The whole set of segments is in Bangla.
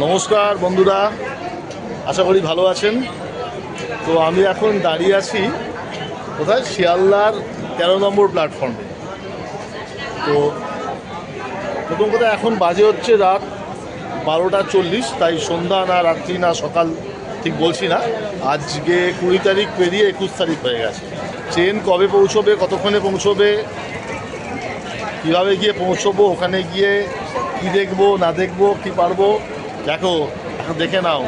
নমস্কার বন্ধুরা, আশা করি ভালো আছেন। তো আমি এখন দাঁড়িয়ে আছি কোথায়, শিয়ালদার 13 নম্বর প্ল্যাটফর্মে। তো প্রথম কথা, এখন বাজে হচ্ছে রাত 12:40। তাই সন্ধ্যা না রাত্রি না সকাল ঠিক বলছি না। আজকে 20 তারিখ পেরিয়ে 21 তারিখ হয়ে গেছে। ট্রেন কবে পৌঁছবে, কতক্ষণে পৌঁছবে, কীভাবে গিয়ে পৌঁছবো, ওখানে গিয়ে কী দেখবো না দেখবো, কী পারবো, দেখো এখন দেখে নাও।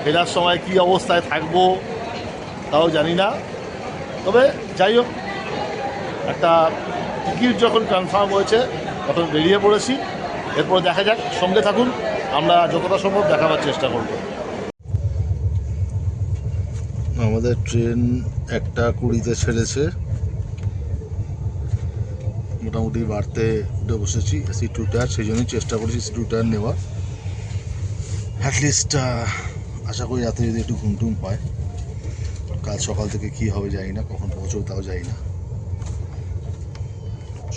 ফেরার সময় কী অবস্থায় থাকবো তাও জানি না। তবে যাই হোক, একটা টিকিট যখন কনফার্ম হয়েছে তখন বেরিয়ে পড়েছি। এরপর দেখা যাক, সঙ্গে থাকুন, আমরা যতটা সম্ভব দেখাবার চেষ্টা করব। আমাদের ট্রেন 1:20 ছেড়েছে। মোটামুটি বাড়তে উঠে বসেছি এসি 2 টায়ার, সেই জন্যই চেষ্টা করেছি এসি 2 টায়ার নেওয়ার। অ্যাটলিস্ট আশা করি রাতে যদি একটু ঘুমটুম হয়। কাল সকাল থেকে কী হবে জানি না, কখন পৌঁছবো তাও জানি না।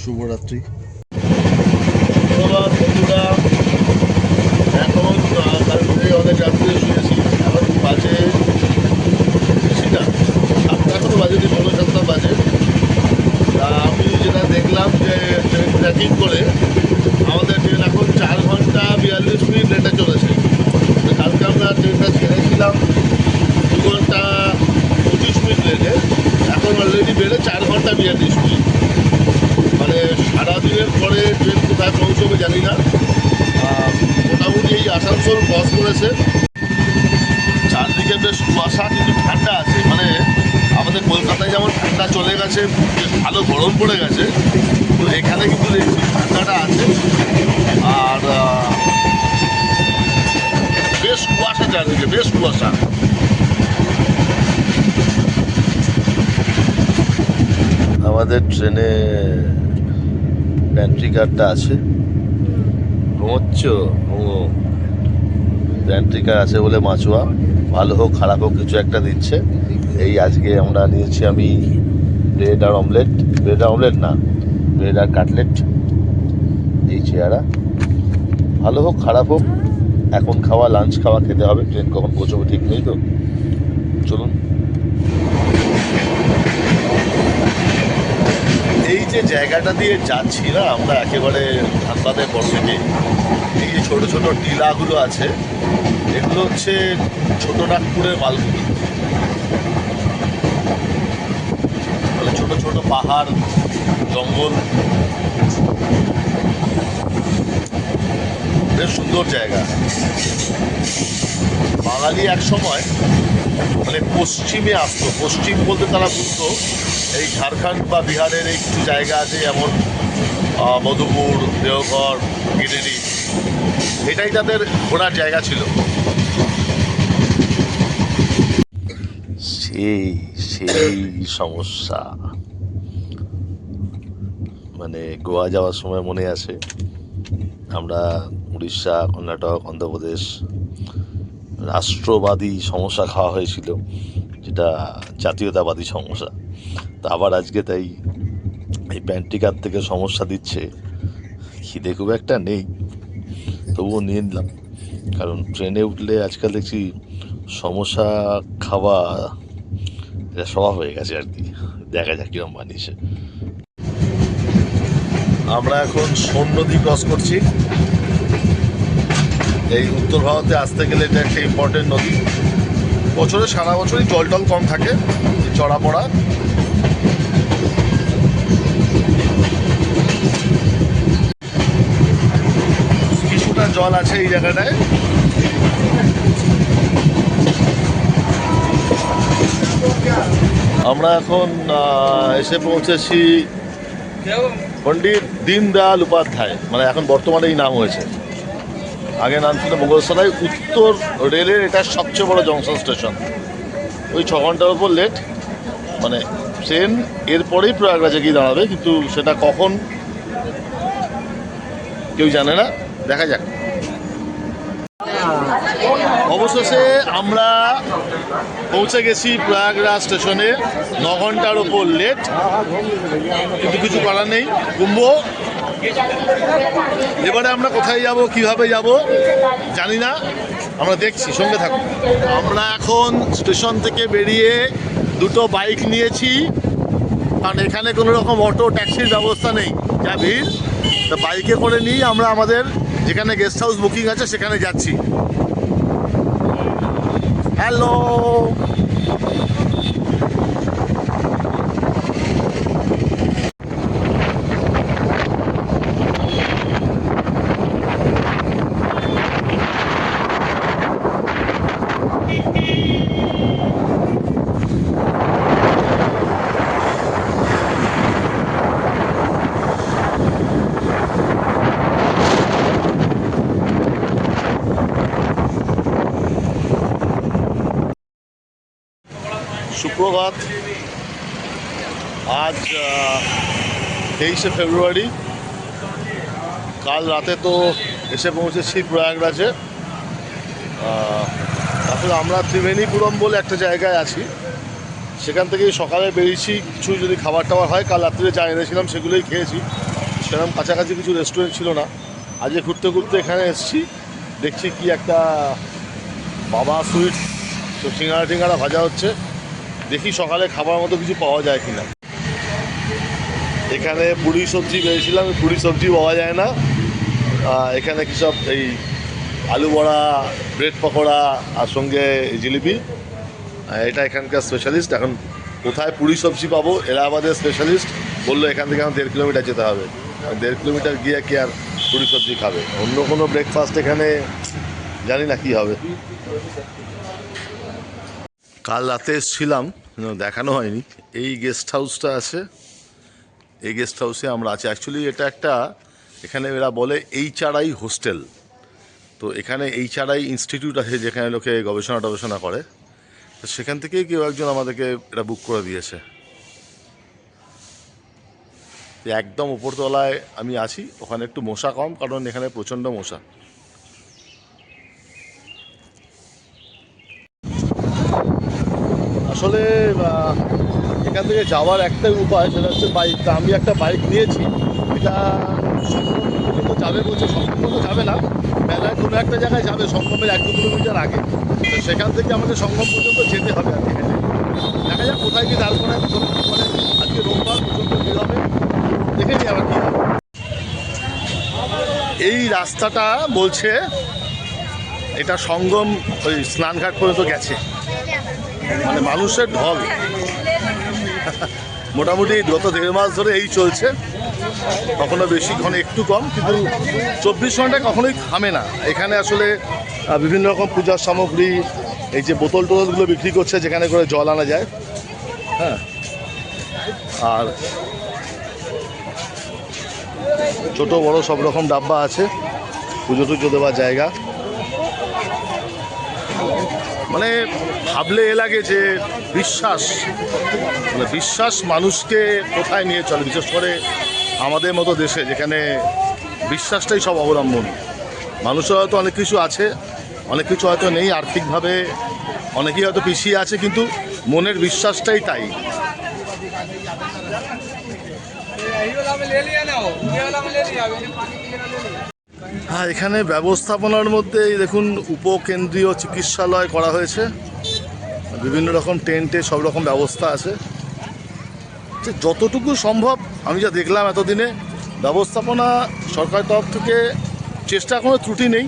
শুভরাত্রি বন্ধুরা। এখন কালকে অনেক রাত্রে শুয়েছি, এখন বাজে বেশি না, 7টা এখনো বাজেনি, 7:30 বাজে। তা আমি যেটা দেখলাম যে ট্রেন ট্র্যাকিং করে আমাদের ট্রেন এখন 4 ঘন্টা 42 মিনিট লেটে চলেছে। কালকে আমরা ট্রেনটা ছেড়েছিলাম 2 ঘন্টা 25 মিনিট লেটে, এখন অলরেডি বেড়ে 4 ঘন্টা 42 মিনিট। মানে সারাদিনের পরে ট্রেন কোথায় পৌঁছবে জানি না। মোটামুটি এই আসানসোল ক্রস করেছে, চারদিকে বেশ কুয়াশা, কিন্তু ঠান্ডা আছে। মানে আমাদের কলকাতায় যেমন ঠান্ডা চলে গেছে, বেশ ভালো গরম পড়ে গেছে, তো এখানে কিন্তু দেখছি ঠান্ডাটা আছে। আর বেশ কুয়াশা, চারদিকে বেশ কুয়াশা। আমাদের ট্রেনে প্যান্ট্রি কারটা আছে। ঘুমোচ্ছ? প্যান্ট্রি কার আছে বলে মাছুয়া, ভালো হোক খারাপ হোক কিছু একটা দিচ্ছে। এই আজকে আমরা নিয়েছি আমি ব্রেড আর অমলেট, ব্রেড আর কাটলেট, এই চেয়ারা। ভালো হোক খারাপ হোক, এখন খাওয়া লাঞ্চ খাওয়া খেতে হবে। ট্রেন কখন পৌঁছবো ঠিক নেই, তো চলুন। এই যে জায়গাটা দিয়ে যাচ্ছি না আমরা, একেবারে ধানবাদের পর থেকে, এই যে ছোটো ছোটো টিলাগুলো আছে, এগুলো হচ্ছে ছোটো নাগপুরের মালভূমি। মানে ছোটো ছোটো পাহাড়, জঙ্গল, বেশ সুন্দর জায়গা। বাঙালি এক সময় মানে পশ্চিমে আসতো, পশ্চিম বলতে তারা বুঝতো এই ঝাড়খণ্ড বা বিহারের এই কিছু জায়গা আছে, যেমন মধুপুর, দেওঘর, গিরিডি, এটাই তাদের ঘোরার জায়গা ছিল। সেই সেই সমস্যা, মানে গোয়া যাওয়ার সময় মনে আছে, আমরা উড়িষ্যা, কর্ণাটক, অন্ধ্রপ্রদেশ রাষ্ট্রবাদী সমস্যা খাওয়া হয়েছিল, যেটা জাতীয়তাবাদী সমস্যা। তা আবার আজকে তাই এই প্যান্ট্রিকার থেকে সমস্যা দিচ্ছে। খিদে খুব একটা নেই, তবুও নিয়ে নিলাম, কারণ ট্রেনে উঠলে আজকাল দেখছি সমস্যা খাওয়া এটা স্বভাব হয়ে গেছে আর কি। দেখা যাক কিরম বানিয়েছে। আমরা এখন সোন নদী ক্রস করছি। এই উত্তর ভারতে আসতে গেলে এটা একটা ইম্পর্টেন্ট নদী। বছরে সারা বছরই জল টল কম থাকে, চড়া পড়া। কিছুটা জল আছে এই জায়গাটায়। আমরা এখন এসে পৌঁছেছি পণ্ডিত দীনদয়াল উপাধ্যায়, মানে এখন বর্তমানে এই নাম হয়েছে, আগে নাম ছিল মোগলসরাই। উত্তর রেলের এটা সবচেয়ে বড় জংশন স্টেশন। ওই 6 ঘন্টার উপর লেট, মানে ট্রেন এরপরেই প্রয়াগরাজে গিয়ে দাঁড়াবে, কিন্তু সেটা কখন কেউ জানে না, দেখা যাক। অবশেষে আমরা পৌঁছে গেছি প্রয়াগরাজ স্টেশনে। 9 ঘন্টার ওপর লেট, কিন্তু কিছু করার নেই, কুম্ভ এবারে আমরা কোথায় যাব, কিভাবে যাব জানি না, আমরা দেখছি, সঙ্গে থাকুন। আমরা এখন স্টেশন থেকে বেরিয়ে দুটো বাইক নিয়েছি, কারণ এখানে কোনো রকম অটো ট্যাক্সির ব্যবস্থা নেই, যা ভিড়। তো বাইকে করে নিয়ে আমরা আমাদের যেখানে গেস্ট হাউস বুকিং আছে সেখানে যাচ্ছি। হ্যালো, সুপ্রভাত। আজ 23শে ফেব্রুয়ারি। কাল রাতে তো এসে পৌঁছেছি প্রয়াগরাজে। তারপরে আমরা ত্রিবেণীপুরম বলে একটা জায়গায় আছি, সেখান থেকেই সকালে বেরিয়েছি। কিছু যদি খাবার টাবার হয়, কাল রাত্রে যা এনেছিলাম সেগুলোই খেয়েছি। সেরকম কাছাকাছি কিছু রেস্টুরেন্ট ছিল না। আজকে ঘুরতে ঘুরতে এখানে এসেছি, দেখছি কি একটা বাবা সুইটস, তো সিঙ্গাড়া টিঙ্গাড়া ভাজা হচ্ছে। দেখি সকালে খাবার মতো কিছু পাওয়া যায় কিনা। এখানে পুরি সবজি পেয়েছিলাম, পুরি সবজি পাওয়া যায় না। এখানে কি সব এই আলু বড়া, ব্রেড পকোড়া আর সঙ্গে জিলিপি, এটা এখানকার স্পেশালিস্ট। এখন কোথায় পুরি সবজি পাবো, এলাহাবাদের স্পেশালিস্ট বললো এখান থেকে আমার 1.5 কিলোমিটার যেতে হবে। 1.5 কিলোমিটার গিয়ে কি আর পুরি সবজি খাবে? অন্য কোনো ব্রেকফাস্ট এখানে জানি না কি হবে। কাল রাতে এসেছিলাম, দেখানো হয়নি। এই গেস্ট হাউসটা আছে, এই গেস্ট হাউসে আমরা আছি। অ্যাকচুয়ালি এটা একটা, এখানে এরা বলে HRI হোস্টেল। তো এখানে HRI ইনস্টিটিউট আছে, যেখানে লোকে গবেষণা টবেষণা করে। তো সেখান থেকেই কেউ একজন আমাদেরকে এটা বুক করে দিয়েছে। একদম উপরতলায় আমি আছি, ওখানে একটু মশা কম, কারণ এখানে প্রচণ্ড মশা। আসলে এখান থেকে যাওয়ার একটাই উপায়, সেটা হচ্ছে বাইক। তা আমি একটা বাইক নিয়েছি, এটা সম্ভবত যাবে বলছে, সম্ভবত যাবে না, মেলায় কোনো একটা জায়গায় যাবে, সঙ্গমের 1-2 কিলোমিটার আগে। তো সেখান থেকে আমাদের সঙ্গম পর্যন্ত যেতে হবে আর কি। দেখা যাক কোথায় কি দাঁড় করায়, মানে আজকে রোববার পর্যন্ত ভিড় হবে, দেখে নিই আবার কি হবে। এই রাস্তাটা বলছে এটা সঙ্গম ওই স্নানঘাট পর্যন্ত গেছে, মানে মানুষের ঢল। মোটামুটি গত 1.5 মাস ধরে এই চলছে, কখনো বেশি কখনো একটু কম, কিন্তু 24 ঘন্টায় কখনোই থামে না। এখানে আসলে বিভিন্ন রকম পূজার সামগ্রী, এই যে বোতল টোতলগুলো বিক্রি করছে, যেখানে করে জল আনা যায়। হ্যাঁ, আর ছোট বড় সব রকম ডাব্বা আছে, পুজো টুজো দেওয়ার জায়গা। মানে ভাবলে এ লাগে যে বিশ্বাস, মানে বিশ্বাস মানুষকে কোথায় নিয়ে চলে, বিশেষ করে আমাদের মতো দেশে, যেখানে বিশ্বাসটাই সব অবলম্বন। মানুষের হয়তো অনেক কিছু আছে, অনেক কিছু হয়তো নেই, আর্থিকভাবে অনেকেই হয়তো পিছিয়ে আছে, কিন্তু মনের বিশ্বাসটাই তাই। হ্যাঁ, এখানে ব্যবস্থাপনার মধ্যে এই দেখুন উপকেন্দ্রীয় চিকিৎসালয় করা হয়েছে, বিভিন্ন রকম টেন্টে সব রকম ব্যবস্থা আছে। যতটুকু সম্ভব আমি যা দেখলাম এতদিনে, ব্যবস্থাপনা সরকারের তরফ থেকে চেষ্টা, কোনো ত্রুটি নেই,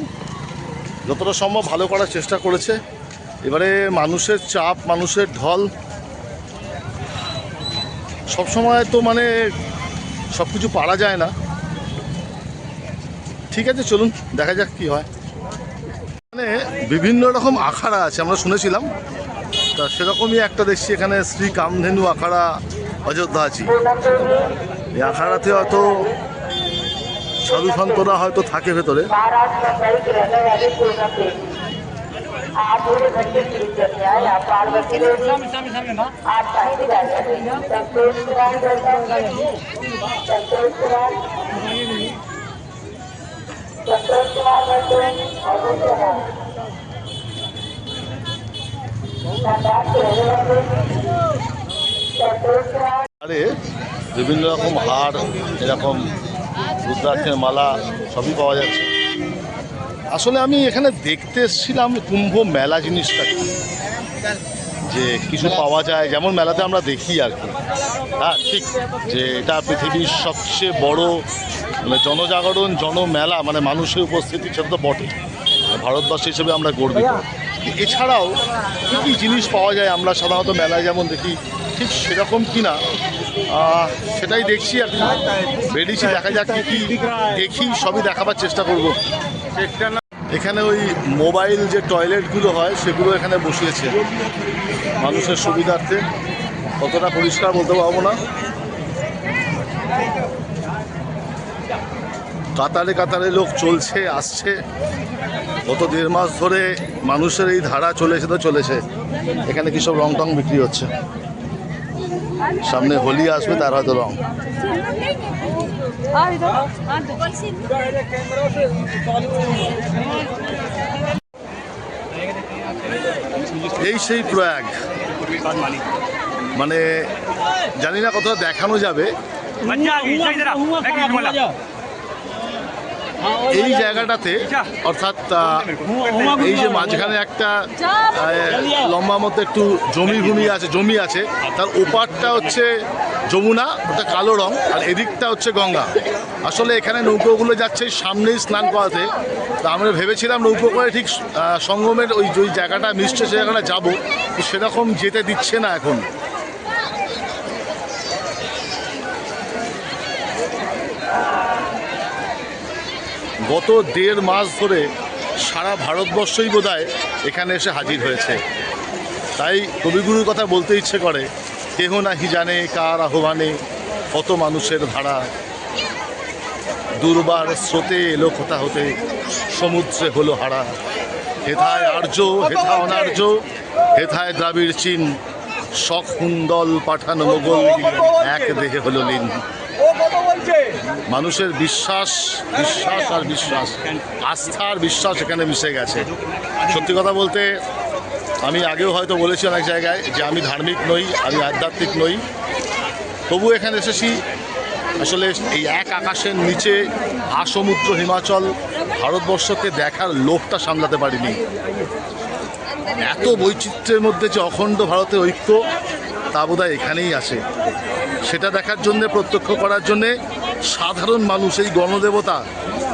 যতটা সম্ভব ভালো করার চেষ্টা করেছে। এবারে মানুষের চাপ, মানুষের ঢল, সবসময় তো মানে সব কিছু পারা যায় না। ঠিক আছে, চলুন দেখা যাক কি হয়। মানে বিভিন্ন রকম আখাড়া আছে, আমরা শুনেছিলাম, তা সেরকমই একটা দেখছি এখানে শ্রী কামধেনু আখাড়া অযোধ্যা আছি। এই আখাড়াতে হয়তো সাধু সন্তরা হয়তো থাকে ভেতরে। আরে বিভিন্ন রকম হার, এরকম রুদ্রাক্ষের মালা সবই পাওয়া যাচ্ছে। আসলে আমি এখানে দেখতে এসেছিলাম কুম্ভ মেলা জিনিসটা কি, যে কিছু পাওয়া যায় যেমন মেলাতে আমরা দেখি আর কি। হ্যাঁ ঠিক, যে এটা পৃথিবীর সবচেয়ে বড় মানে জনজাগরণ জনমেলা, মানে মানুষের উপস্থিতি, সেটা তো বটে, ভারতবর্ষ হিসেবে আমরা গর্বিত। এছাড়াও কী কী জিনিস পাওয়া যায় আমরা সাধারণত মেলায় যেমন দেখি, ঠিক সেরকম কি না সেটাই দেখছি আর কি। বেরিয়েছি, দেখা যাক কী কী দেখি, সবই দেখাবার চেষ্টা করব। এখানে ওই মোবাইল যে টয়লেটগুলো হয় সেগুলো এখানে বসিয়েছে মানুষের সুবিধার্থে। কতটা পরিষ্কার বলতে পারবো না। কাতারে কাতারে লোক চলছে আসছে, গত 1.5 মাস ধরে মানুষের এই ধারা চলেছে তো চলেছে। এখানে কি সব রং টং বিক্রি হচ্ছে, সামনে হোলি আসবে তার হয়তো রং। এই সেই প্রয়াগ, মানে জানি না কতটা দেখানো যাবে। এই জায়গাটাতে অর্থাৎ এই যে মাঝখানে একটা লম্বা মতো একটু জমি আছে, তার ওপারটা হচ্ছে যমুনা, ওটা কালো রং, আর এদিকটা হচ্ছে গঙ্গা। আসলে এখানে নৌকোগুলো যাচ্ছে সামনেই স্নান করাতে, তা আমরা ভেবেছিলাম নৌকো করে ঠিক সঙ্গমের ওই জায়গাটা মিশছে সে জায়গাটা যাবো, সেরকম যেতে দিচ্ছে না এখন। গত 1.5 মাস ধরে সারা ভারতবর্ষই বোধহয় এখানে এসে হাজির হয়েছে। তাই কবিগুরুর কথা বলতে ইচ্ছে করে, কেহ নাহি জানে কার আহ্বানে কত মানুষের ধারা, দুর্বার স্রোতে এলো কোথা হতে সমুদ্রে হলো হারা, হেথায় আর্য হেথা অনার্য, হেথায় দ্রাবিড় চীন, শখ হুন্দল পাঠান মোগল, এক দেহে হলো লীন। মানুষের বিশ্বাস আর বিশ্বাস, আস্থা আর বিশ্বাস এখানে মিশে গেছে। সত্যি কথা বলতে আমি আগেও হয়তো বলেছি অনেক জায়গায় যে আমি ধার্মিক নই, আমি আধ্যাত্মিক নই, তবু এখানে এসেছি আসলে এই এক আকাশের নিচে আসমুদ্র হিমাচল ভারতবর্ষকে দেখার লোভটা সামলাতে পারিনি। এত বৈচিত্র্যের মধ্যে যে অখণ্ড ভারতের ঐক্য, তা বোধহয় এখানেই আছে। সেটা দেখার জন্যে, প্রত্যক্ষ করার জন্যে সাধারণ মানুষ, এই গণদেবতা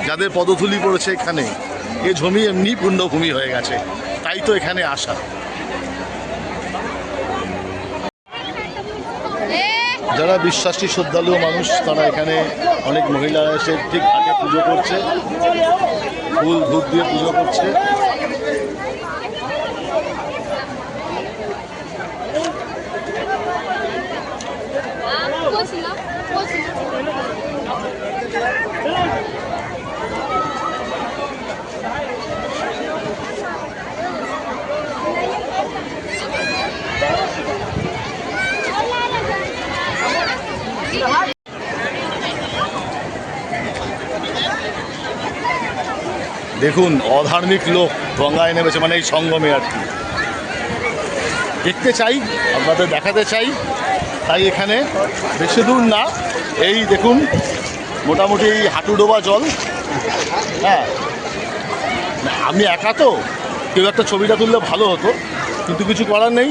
যাদের পদধূলি পড়েছে এখানে, এ জমি এমনি পুণ্যভূমি হয়ে গেছে, তাই তো এখানে আসা। যারা বিশ্বাসী শ্রদ্ধালু মানুষ, তারা এখানে অনেক মহিলারা এসে ঠিক ঘাটে পুজো করছে, ফুল ধূপ দিয়ে পুজো করছে। দেখুন অধার্মিক লোক গঙ্গায় নেমেছে, মানে এই সঙ্গমে আর কি। দেখতে চাই, আপনাদের দেখাতে চাই, তাই এখানে বেশি দূর না, এই দেখুন মোটামুটি হাঁটু ডোবা জল। হ্যাঁ, আমি একা তো, কেউ একটা ছবিটা তুললে ভালো হতো, কিন্তু কিছু করার নেই,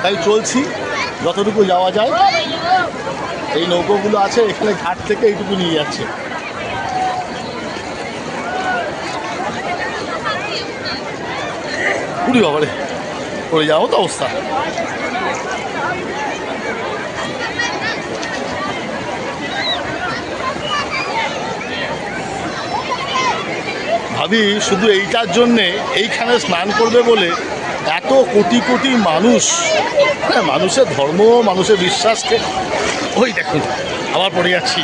তাই চলছি যতটুকু যাওয়া যায়। এই নৌকোগুলো আছে এখানে, ঘাট থেকে এইটুকু নিয়ে যাচ্ছে। পুরি বাবারে, পড়ে যাওয়া তো অবস্থা। ভাবি শুধু এইটার জন্যে এইখানে স্নান করবে বলে এত কোটি কোটি মানুষ, হ্যাঁ, মানুষের ধর্ম, মানুষের বিশ্বাসকে, ওই দেখুন আবার পড়ে যাচ্ছি,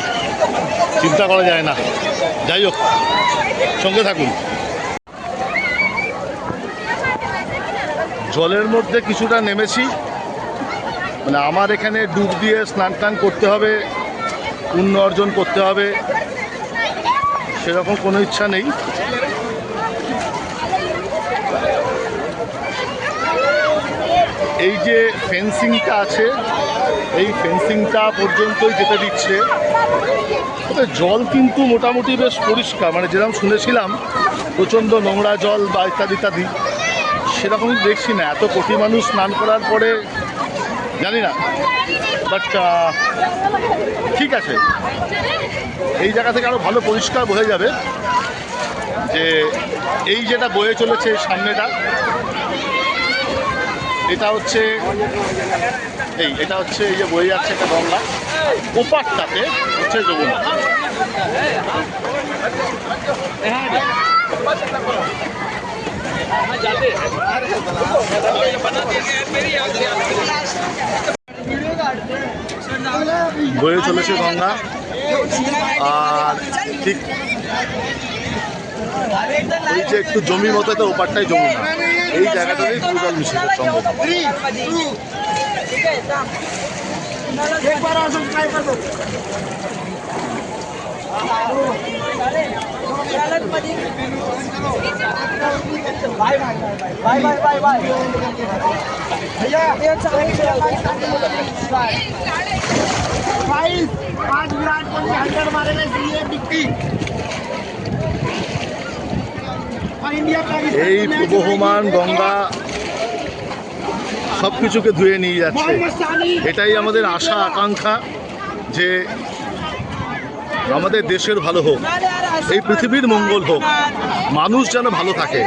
চিন্তা করা যায় না। যাই হোক, সঙ্গে থাকুন। জলের মধ্যে কিছুটা নেমেছি, মানে আমার এখানে ডুব দিয়ে স্নান টান করতে হবে, পুণ্য অর্জন করতে হবে, সেরকম কোনো ইচ্ছা নেই। এই যে ফেন্সিংটা আছে, এই ফেন্সিংটা পর্যন্তই যেতে দিচ্ছে। তবে জল কিন্তু মোটামুটি বেশ পরিষ্কার, মানে যেরকম শুনেছিলাম প্রচণ্ড নোংরা জল বা ইত্যাদি ইত্যাদি, সেরকমই দেখছি না। এত কোটি মানুষ স্নান করার পরে জানি না, বাট ঠিক আছে, এই জায়গা থেকে আরও ভালো পরিষ্কার বোঝা যাবে যে এই যেটা বয়ে চলেছে সামনেটা, এটা হচ্ছে এই যে বয়ে যাচ্ছে একটা গঙ্গা, ওপারটাতে হচ্ছে যমুনা। বয়ে চলেছে গঙ্গা, আর ঠিক ওই যে একটু জমি মতো তো ওপারটাই যমুনা, এই জায়গাটাতেই জল মিশে সম্ভব। এই প্রবহমান গঙ্গা সব কিছুকে ধুয়ে নিয়ে যাচ্ছে। এটাই আমাদের আশা আকাঙ্ক্ষা যে আমাদের দেশের ভালো হোক, এই পৃথিবীর মঙ্গল হোক, মানুষ যেন ভালো থাকে,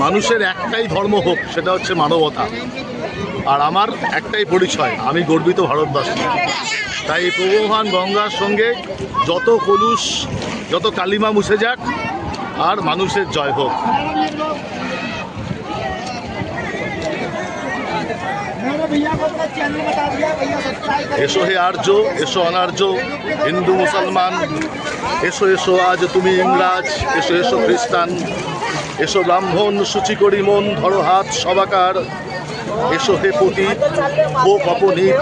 মানুষের একটাই ধর্ম হোক, সেটা হচ্ছে মানবতা। আর আমার একটাই পরিচয়, আমি গর্বিত ভারতবাসী। তাই এই প্রবহমান গঙ্গার সঙ্গে যত কলুষ, যত কালিমা মুছে যাক, আর মানুষের জয় হোক। এসো হে আর্য, এসো অনার্য, হিন্দু মুসলমান, এসো এসো আজ তুমি ইংরাজ, এসো এসো খ্রিস্টান, এসো ব্রাহ্মণ, সূচি করি মন, ধরো হাত সবাকার, এসো হে পতি, হোক অপনীত,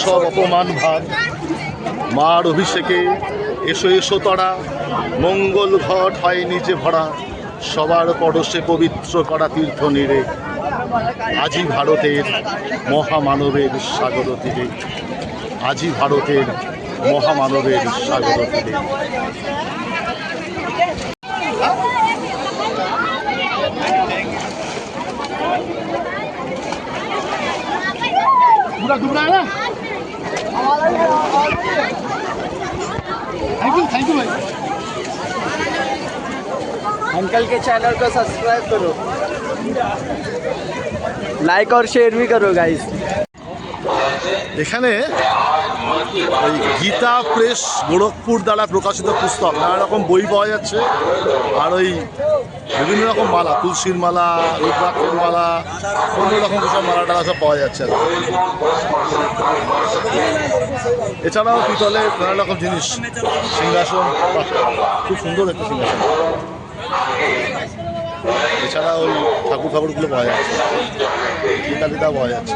সব অপমান ভাগ, মার অভিষেকে এসো এসো তরা, মঙ্গল ঘট হয় নিচে ভরা, সবার পরশে পবিত্র করা তীর্থ নীড়ে, আজি ভারতের মহামানবের সাগর তীরে, আজি ভারতের মহামানবের সাগর তীরে। थैंक यू भाई। अंकल के चैनल को सब्सक्राइब करो, लाइक और शेयर भी करो गाइस। এখানে ওই গীতা প্রেস গোরখপুর দ্বারা প্রকাশিত পুস্তক, নানা রকম বই পাওয়া যাচ্ছে, আর ওই বিভিন্ন রকম মালা, তুলসীর মালা, রুদ্রাক্ষের মালা, অন্য রকম সব মালা টালা সব পাওয়া যাচ্ছে। এছাড়াও পিতলের নানা রকম জিনিস, সিংহাসন, খুব সুন্দর একটা সিংহাসন। এছাড়া ওই ঠাকুরগুলো পাওয়া যাচ্ছে, গীতা পাওয়া যাচ্ছে।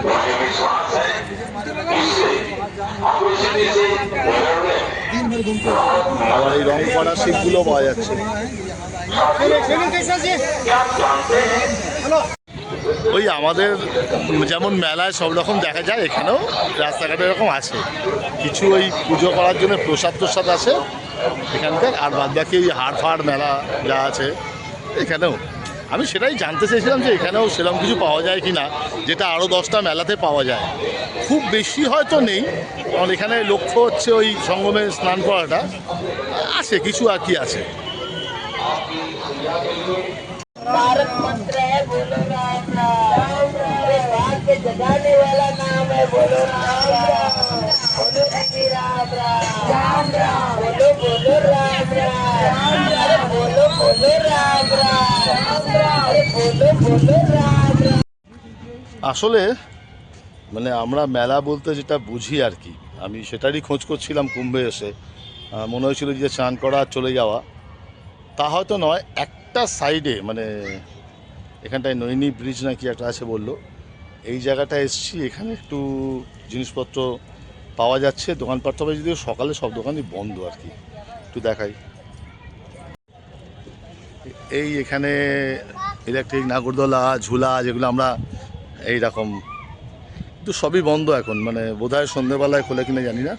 আবার এই রং করা শিবগুলো পাওয়া যাচ্ছে। ওই আমাদের যেমন মেলায় সব রকম দেখা যায়, এখানেও রাস্তাঘাটে এরকম আছে। কিছু ওই পুজো করার জন্য প্রসাদ আছে এখানকার, আর বাদ বাকি ওই হাড় ফাড় মেলা যা আছে এখানেও। আমি সেটাই জানতে চেয়েছিলাম যে এখানেও সেরকম কিছু পাওয়া যায় কি না, যেটা আরও 10টা মেলাতে পাওয়া যায়। খুব বেশি হয়তো নেই, কারণ এখানে লক্ষ্য হচ্ছে ওই সঙ্গমে স্নান করাটা, আছে কিছু আর কি আছে। भारत मंत्र है, बोलो राम राम, भाग्य जगाने वाला नाम है, बोलो राम राम, बोलो श्री राम राम राम, बोलो बोलो राम राम, अरे बोलो बोलो राम राम, अरे बोलो बोलो राम राम। আসলে মানে আমরা মেলা বলতে যেটা বুঝি আর কি, আমি সেটারই খোঁজ করছিলাম কুম্ভে এসে। মনে হয়েছিল যে স্নান করা চলে যাওয়া, তা হয়তো নয়। একটা সাইডে মানে এখানটায় নৈনী ব্রিজ নাকি একটা আছে বললো, এই জায়গাটায় এসছি। এখানে একটু জিনিসপত্র পাওয়া যাচ্ছে, দোকানপাট, তবে যদিও সকালে সব দোকানই বন্ধ আর কি। একটু দেখাই, এই এখানে ইলেকট্রিক নাগরদোলা, ঝুলা, যেগুলো আমরা এইরকম কিন্তু সবই বন্ধ এখন, মানে বোধহয় সন্ধ্যেবেলায় খোলে কিনা জানি না।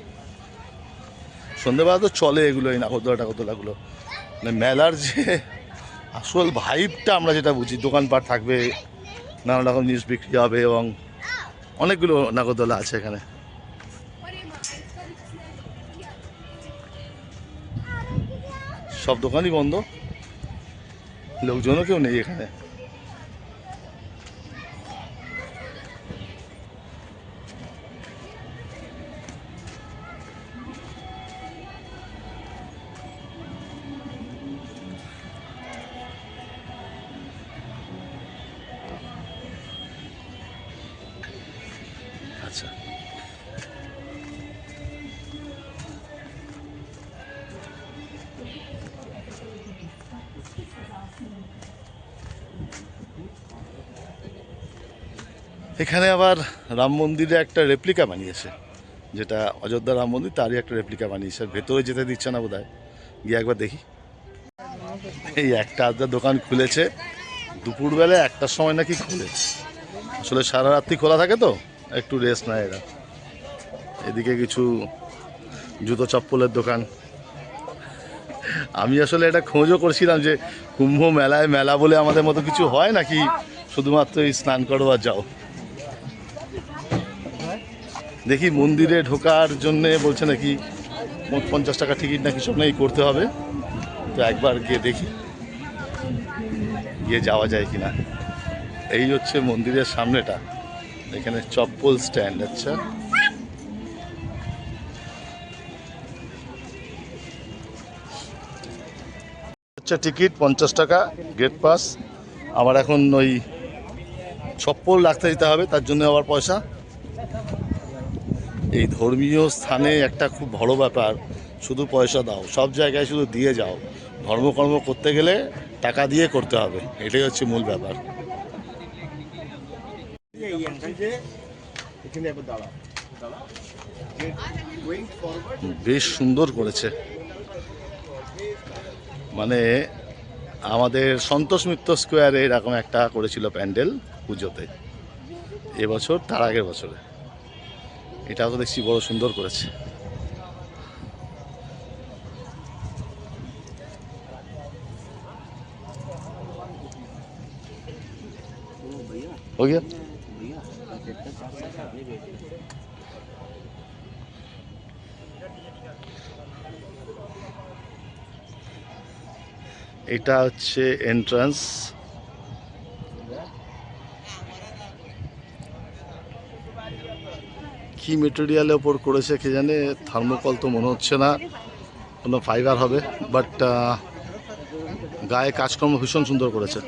সন্ধ্যেবেলা তো চলে এগুলো, এই নাগরদোলা টাগরদোলাগুলো। মানে মেলার যে আসল ভাইবটা আমরা যেটা বুঝি, দোকানপাট থাকবে, নানা রকম জিনিস বিক্রি হবে এবং অনেকগুলো নাগরদোলা আছে এখানে। সব দোকানই বন্ধ, লোকজনও কেউ নেই এখানে। আচ্ছা, এখানে আবার রাম মন্দিরে একটা রেপ্লিকা বানিয়েছে, যেটা অযোধ্যা রাম মন্দির তারই একটা রেপ্লিকা বানিয়েছে। ভেতরে যেতে দিচ্ছে না বোধহয়, গিয়ে একবার দেখি। এই একটা আধটা দোকান খুলেছে, দুপুরবেলা 1টার সময় নাকি খুলে, আসলে সারা রাত্রি খোলা থাকে তো, একটু রেস্ট নেয় এরা। এদিকে কিছু জুতো চপ্পলের দোকান। আমি আসলে এটা খোঁজও করছিলাম যে কুম্ভ মেলায় মেলা বলে আমাদের মতো কিছু হয় নাকি শুধুমাত্র এই স্নান করো আর যাও। দেখি মন্দিরে ঢোকার জন্যে বলছে নাকি 50 টাকা টিকিট নাকি সব নাকি করতে হবে। তো একবার গিয়ে দেখি, গিয়ে যাওয়া যায় কিনা। এই হচ্ছে মন্দিরের সামনেটা, এখানে চপ্পল স্ট্যান্ড। আচ্ছা, আচ্ছা, টিকিট 50 টাকা, গেট পাস। আমার এখন ওই চপ্পল রাখতে দিতে হবে, তার জন্য আবার পয়সা। এই ধর্মীয় স্থানে একটা খুব বড় ব্যাপার, শুধু পয়সা দাও, সব জায়গায় শুধু দিয়ে যাও। ধর্মকর্ম করতে গেলে টাকা দিয়ে করতে হবে, এটাই হচ্ছে মূল ব্যাপার। বেশ সুন্দর করেছে, মানে আমাদের সন্তোষ মিত্র স্কোয়ারে এরকম একটা করেছিল প্যান্ডেল পুজোতে, এবছর তার আগের বছরে। এটাও তো দেখছি বড় সুন্দর করেছে। हो गया? এটা হচ্ছে এন্ট্রান্স। কি মেটেরিয়ালের ওপর করেছে কে জানে, থার্মোকল তো মনে হচ্ছে না, কোনো ফাইবার হবে, বাট গায়ে কাজকর্ম ভীষণ সুন্দর করেছে।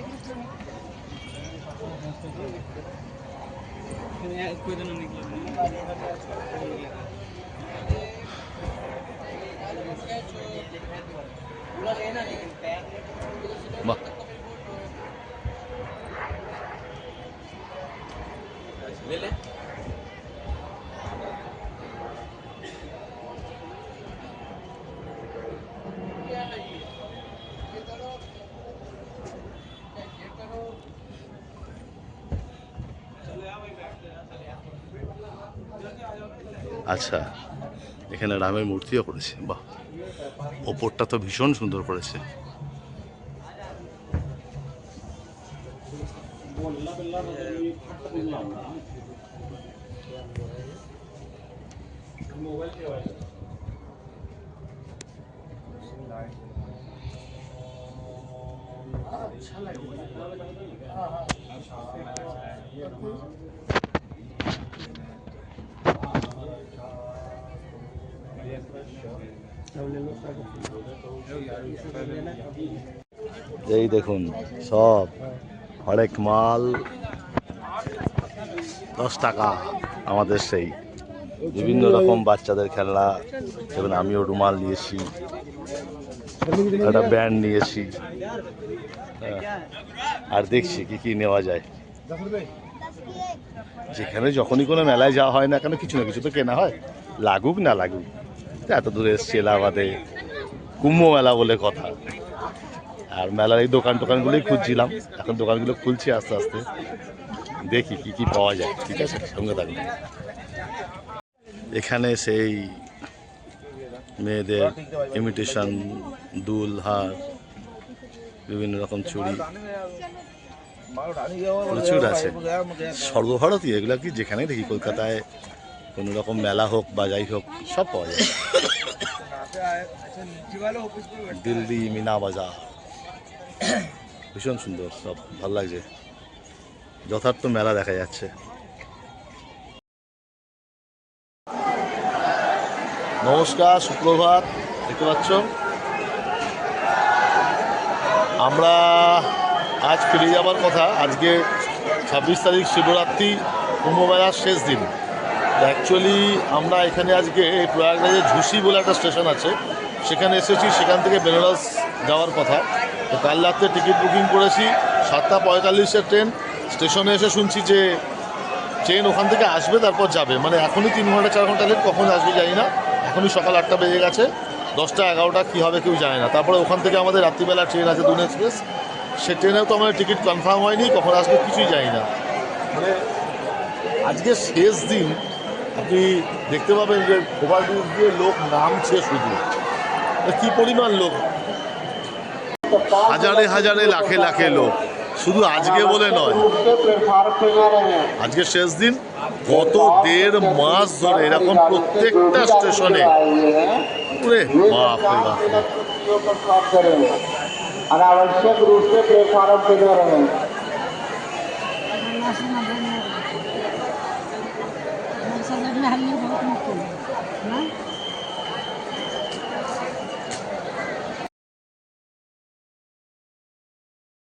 বাহ, আচ্ছা, এখানে রামের মূর্তিও করেছে। বাহ, ওপরটা তো ভীষণ সুন্দর করেছে। এই দেখুন সব হরেক মাল 10 টাকা। আমাদের সেই বিভিন্ন রকম বাচ্চাদের খেলনা, যেমন আমিও রুমাল নিয়েছি, একটা ব্যান্ড নিয়েছি, আর দেখছি কি কি নেওয়া যায়। যেখানে যখনই কোনো মেলায় যাওয়া হয় না কেন, কিছু না কিছু তো কেনা হয়, লাগুক না লাগুক। এত দূরে এসছি এলাহাবাদে, কুম্ভ মেলা বলে কথা। আর মেলার এই দোকানগুলোই খুঁজছিলাম, এখন দোকানগুলো খুলছি আস্তে আস্তে। দেখি কি কি পাওয়া যায়, ঠিক আছে, সঙ্গে থাকবে। এখানে সেই মেয়েদের ইমিটেশন দুল, হার, বিভিন্ন রকম চুড়ি প্রচুর আছে। সর্বভারতীয় এগুলো কি যেখানে দেখি, কলকাতায় কোনো রকম মেলা হোক বা যাই হোক সব পাওয়া যায়। দিল্লি মিনা বাজার ভীষণ সুন্দর, সব ভালো লাগছে, যথার্থ মেলা দেখা যাচ্ছে। নমস্কার, সুপ্রভাত। দেখতে পাচ্ছ আমরা আজ ফিরে যাবার কথা। আজকে 26 তারিখ শিবরাত্রি, কুম্ভমেলার শেষ দিন। অ্যাকচুয়ালি আমরা এখানে আজকে প্রয়াগরাজে ঝুসি বলে একটা স্টেশন আছে, সেখানে এসেছি। সেখান থেকে বেনারস যাওয়ার কথা। তো কাল রাত্রে টিকিট বুকিং করেছি 7:45-এর ট্রেন। স্টেশনে এসে শুনছি যে ট্রেন ওখান থেকে আসবে, তারপর যাবে। মানে এখনই 3 ঘন্টা 4 ঘন্টা লেট, কখন আসবে জানি না। এখনই সকাল 8টা বেজে গেছে, 10টা 11টা কী হবে কেউ জানে না। তারপরে ওখান থেকে আমাদের রাত্রিবেলা ট্রেন আছে, দুন এক্সপ্রেস। সে ট্রেনেও তো আমাদের টিকিট কনফার্ম হয়নি, কখন আসবে কিছুই জানি না। মানে আজকে শেষ দিন, আপনি দেখতে পাবেন যে ওভারব্রিজ দিয়ে লোক নামছে শুধু, কী পরিমাণ লোক, হাজারে হাজারে লাখে লাখে লোক, শুধু আজকে বলে নয়। আজকে শেষ দিন, গত 1.5 মাস ধরে এরকম প্রত্যেকটা স্টেশনে, ওরে বাপ রে বাপ, अनावश्यक रूप से प्लेटफार्म पे न रहें। में हल्ली बहुत मुश्किल है ना।